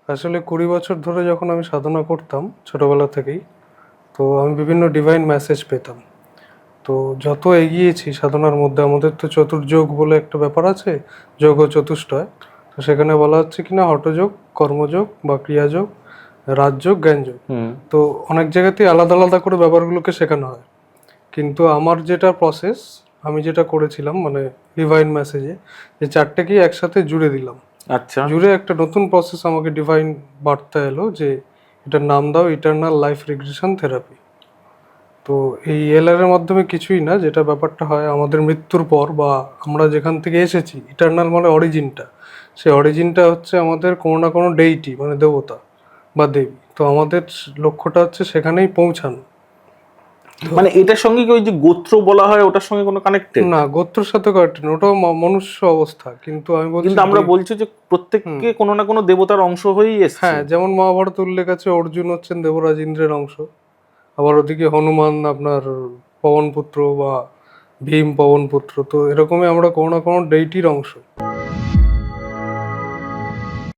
আসলে 20 বছর ধরে যখন আমি সাধনা করতাম ছোটবেলা থেকেই, তো আমি বিভিন্ন ডিভাইন মেসেজ পেতাম। তো যত এগিয়েছি সাধনার মধ্যে, আমাদের তো চতুর্যোগ বলে একটা ব্যাপার আছে, যোগ ও চতুষ্টয়। তো সেখানে বলা হচ্ছে কিনা হঠযোগ, কর্মযোগ বা ক্রিয়াযোগ, রাজযোগ, জ্ঞানযোগ। হুম। তো অনেক জায়গাতেই আলাদা আলাদা করে ব্যাপারগুলোকে শেখানো হয়, কিন্তু আমার যেটা প্রসেস, আমি যেটা করেছিলাম মানে ডিভাইন মেসেজে, যে চারটেকেই একসাথে জুড়ে দিলাম। আচ্ছা। জুড়ে একটা নতুন প্রসেস আমাকে ডিভাইন বার্তা এলো যে এটার নাম দাও ইটারনাল লাইফ রিগ্রেশন থেরাপি। তো এই এলআর এর মাধ্যমে কিছুই না, যেটা ব্যাপারটা হয় আমাদের মৃত্যুর পর বা আমরা যেখান থেকে এসেছি, ইটারনাল মানে অরিজিনটা, সেই অরিজিনটা হচ্ছে আমাদের কোনো না কোনো ডেইটি মানে দেবতা বা দেবী। তো আমাদের লক্ষ্যটা হচ্ছে সেখানেই পৌঁছানো। মানে এটার সঙ্গে কি ওই যে গোত্র বলা হয় ওটার সঙ্গে কোনো কানেক্টেড? না, গোত্রের সাথে কানেক্টেড না, ওটাও মনুষ্য অবস্থা, কিন্তু আমি বলছি কিন্তু আমরা বলছি যে প্রত্যেককে কোনো না কোনো দেবতার অংশ হয়েই এসছে। হ্যাঁ, যেমন মহাভারতে উল্লেখ আছে অর্জুন হচ্ছেন দেবরাজ ইন্দ্রের অংশ, আবার ওদিকে হনুমান আপনার পবনপুত্র বা ভীম পবনপুত্র। তো এরকমই আমরা কোনো না কোনো ডেইটির অংশ।